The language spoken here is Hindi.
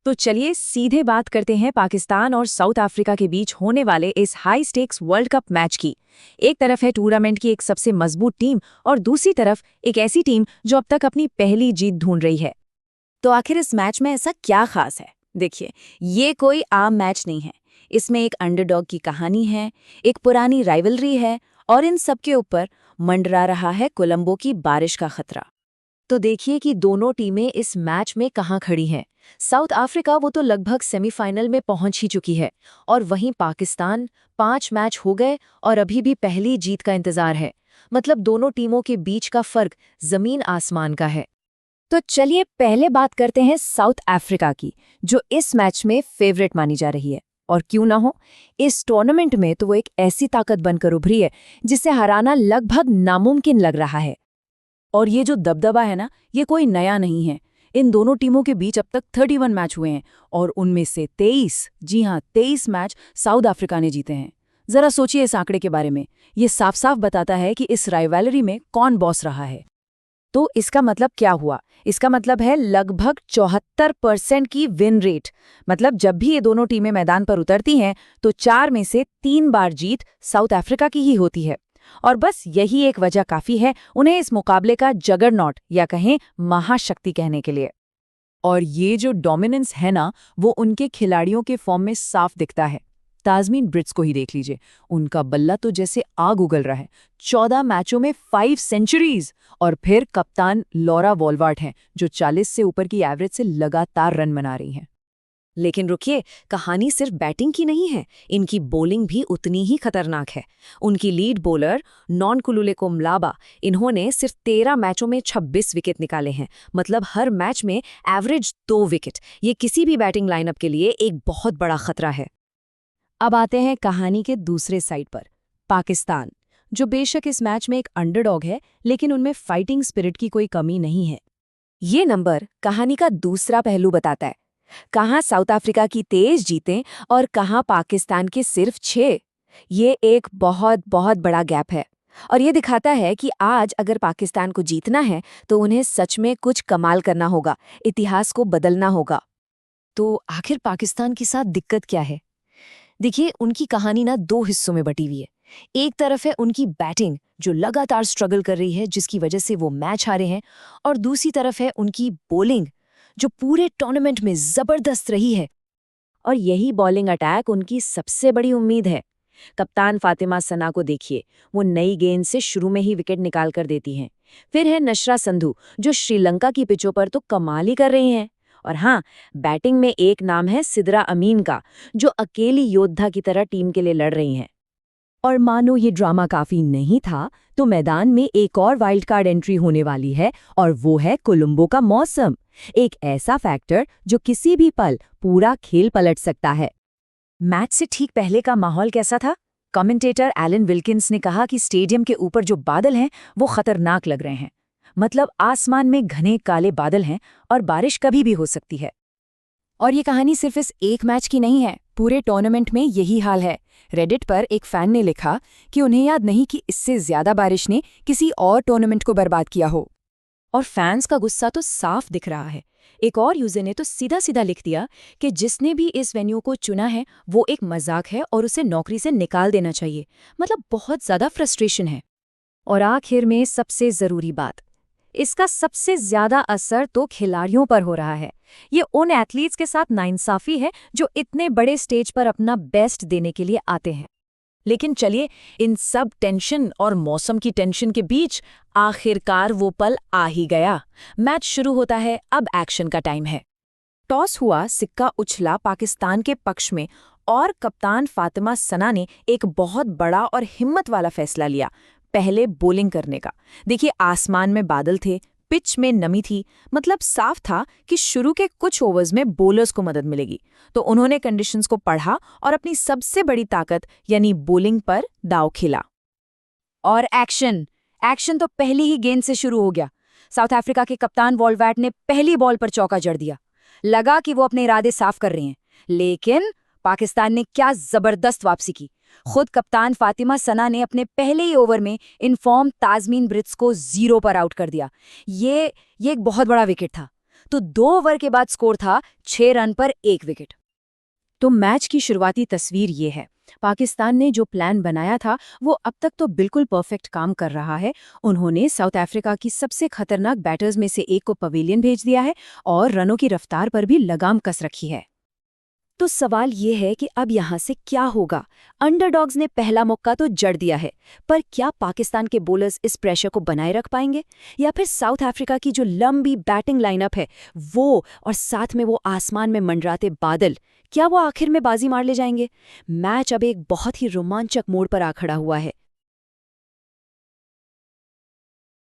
तो चलिए सीधे बात करते हैं पाकिस्तान और साउथ अफ्रीका के बीच होने वाले इस high stakes world cup match की। एक तरफ है टूर्नामेंट की एक सबसे मजबूत टीम और दूसरी तरफ एक ऐसी टीम जो अब तक अपनी पहली जीत ढूंढ रही है। तो आखिर इस मैच में ऐसा क्या खास है? देखिए, ये कोई आम मैच नहीं है। इसमें एक अंडरडॉग की कहानी है, एक पुरानी राइवलरी है और इन सब के ऊपर मंडरा रहा है कोलंबो की बारिश का खतरा। तो देखिए कि दोनों टीमें इस मैच में कहाँ खड़ी हैं। साउथ अफ्रीका वो तो लगभग सेमीफाइनल में पहुंच ही चुकी है और वहीं पाकिस्तान 5 मैच हो गए और अभी भी पहली जीत का इंतजार है। मतलब दोनों टीमों के बीच का फर्क जमीन आसमान का है। तो चलिए पहले बात करते हैं साउथ अफ्रीका की, जो इस मैच में फेवरेट मानी जा रही है। और क्यों ना हो, इस टूर्नामेंट में तो वो एक ऐसी ताकत बनकर उभरी है जिसे हराना लगभग नामुमकिन लग रहा है। और ये जो दबदबा है ना, ये कोई नया नहीं है। इन दोनों टीमों के बीच अब तक 31 मैच हुए हैं और उनमें से 23, जी हाँ 23 मैच साउथ अफ्रीका ने जीते हैं। जरा सोचिए इस आंकड़े के बारे में। ये साफ साफ बताता है कि इस राइवलरी में कौन बॉस रहा है। तो इसका मतलब क्या हुआ? इसका मतलब है लगभग 74% की विन रेट। मतलब जब भी ये दोनों टीमें मैदान पर उतरती हैं तो 4 में से 3 बार जीत साउथ अफ्रीका की ही होती है। और बस यही एक वजह काफी है उन्हें इस मुकाबले का जगरनॉट या कहें महाशक्ति कहने के लिए। और ये जो डोमिनेंस है ना, वो उनके खिलाड़ियों के फॉर्म में साफ दिखता है। ताजमीन ब्रिट्स को ही देख लीजिए, उनका बल्ला तो जैसे आग उगल रहा है। 14 मैचों में 5 सेंचुरीज। और फिर कप्तान लॉरा वॉलवार्ट हैं जो 40 से ऊपर की एवरेज से लगातार रन बना रही हैं। लेकिन रुकिए, कहानी सिर्फ बैटिंग की नहीं है, इनकी बॉलिंग भी उतनी ही खतरनाक है। उनकी लीड बॉलर नॉनकुलुलेको मलाबा, इन्होंने सिर्फ 13 मैचों में 26 विकेट निकाले हैं। मतलब हर मैच में एवरेज 2 विकेट। ये किसी भी बैटिंग लाइनअप के लिए एक बहुत बड़ा खतरा है। अब आते हैं कहानी के दूसरे साइड पर, पाकिस्तान, जो बेशक इस मैच में एक अंडरडॉग है, लेकिन उनमें फाइटिंग स्पिरिट की कोई कमी नहीं है। ये नंबर कहानी का दूसरा पहलू बताता है। कहाँ साउथ अफ्रीका की 23 जीतें और कहाँ पाकिस्तान के सिर्फ 6। ये एक बहुत बहुत बड़ा गैप है और ये दिखाता है कि आज अगर पाकिस्तान को जीतना है तो उन्हें सच में कुछ कमाल करना होगा, इतिहास को बदलना होगा। तो आखिर पाकिस्तान के साथ दिक्कत क्या है? देखिए, उनकी कहानी ना 2 हिस्सों में बटी हुई है। एक तरफ है उनकी बैटिंग जो लगातार स्ट्रगल कर रही है, जिसकी वजह से वो मैच हारे हैं, और दूसरी तरफ है उनकी बॉलिंग जो पूरे टूर्नामेंट में जबरदस्त रही है। और यही बॉलिंग अटैक उनकी सबसे बड़ी उम्मीद है। कप्तान फातिमा सना को देखिए, वो नई गेंद से शुरू में ही विकेट निकाल कर देती हैं। फिर है नशरा संधू जो श्रीलंका की पिचों पर तो कमाल ही कर रही हैं। और हाँ, बैटिंग में एक नाम है सिद्रा अमीन का, जो अकेली योद्धा की तरह टीम के लिए लड़ रही हैं। और मानो ये ड्रामा काफी नहीं था तो मैदान में एक और वाइल्ड कार्ड एंट्री होने वाली है, और वो है कोलंबो का मौसम। एक ऐसा फैक्टर जो किसी भी पल पूरा खेल पलट सकता है। मैच से ठीक पहले का माहौल कैसा था? कमेंटेटर एलन विल्किंस ने कहा कि स्टेडियम के ऊपर जो बादल हैं वो खतरनाक लग रहे हैं। मतलब आसमान में घने काले बादल हैं और बारिश कभी भी हो सकती है। और ये कहानी सिर्फ इस एक मैच की नहीं है, पूरे टूर्नामेंट में यही हाल है। रेडिट पर एक फैन ने लिखा कि उन्हें याद नहीं कि इससे ज्यादा बारिश ने किसी और टूर्नामेंट को बर्बाद किया हो। और फैंस का गुस्सा तो साफ दिख रहा है। एक और यूजर ने तो सीधा सीधा लिख दिया कि जिसने भी इस वेन्यू को चुना है वो एक मजाक है और उसे नौकरी से निकाल देना चाहिए। मतलब बहुत ज्यादा फ्रस्ट्रेशन है। और आखिर में सबसे जरूरी बात, इसका सबसे ज्यादा असर तो खिलाड़ियों पर हो रहा है। ये उन एथलीट्स के साथ नाइंसाफी है जो इतने बड़े स्टेज पर अपना बेस्ट देने के लिए आते हैं। लेकिन चलिए, इन सब टेंशन और मौसम की टेंशन के बीच आखिरकार वो पल आ ही गया। मैच शुरू होता है, अब एक्शन का टाइम है। टॉस हुआ, सिक्का उछला पाकिस्तान के पक्ष में और कप्तान फातिमा सना ने एक बहुत बड़ा और हिम्मत वाला फैसला लिया, पहले बॉलिंग करने का। देखिए, आसमान में बादल थे, पिच में नमी थी, मतलब साफ था कि शुरू के कुछ ओवर्स में बॉलर्स को मदद मिलेगी। तो उन्होंने कंडीशंस को पढ़ा और अपनी सबसे बड़ी ताकत यानी बॉलिंग पर दांव खेला। और एक्शन तो पहली ही गेंद से शुरू हो गया। साउथ अफ्रीका के कप्तान वॉलवार्ट ने पहली बॉल पर चौका जड़ दिया। लगा कि वो अपने इरादे साफ कर रहे हैं, लेकिन पाकिस्तान ने क्या जबरदस्त वापसी की। खुद कप्तान फातिमा सना ने अपने पहले ही ओवर में इनफॉर्म ताजमीन ब्रिट्स को 0 पर आउट कर दिया। ये एक बहुत बड़ा विकेट था। तो 2 ओवर के बाद स्कोर था 6 रन पर 1 विकेट। तो मैच की शुरुआती तस्वीर ये है। पाकिस्तान ने जो प्लान बनाया था वो अब तक तो बिल्कुल परफेक्ट काम कर रहा है। उन्होंने साउथ अफ्रीका की सबसे खतरनाक बैटर्स में से एक को पवेलियन भेज दिया है और रनों की रफ्तार पर भी लगाम कस रखी है। तो सवाल ये है कि अब यहाँ से क्या होगा। अंडरडॉग्स ने पहला मौका तो जड़ दिया है, पर क्या पाकिस्तान के बोलर्स इस प्रेशर को बनाए रख पाएंगे, या फिर साउथ अफ्रीका की जो लंबी बैटिंग लाइनअप है वो और साथ में वो आसमान में मंडराते बादल, क्या वो आखिर में बाजी मार ले जाएंगे। मैच अब एक बहुत ही रोमांचक मोड़ पर आ खड़ा हुआ है।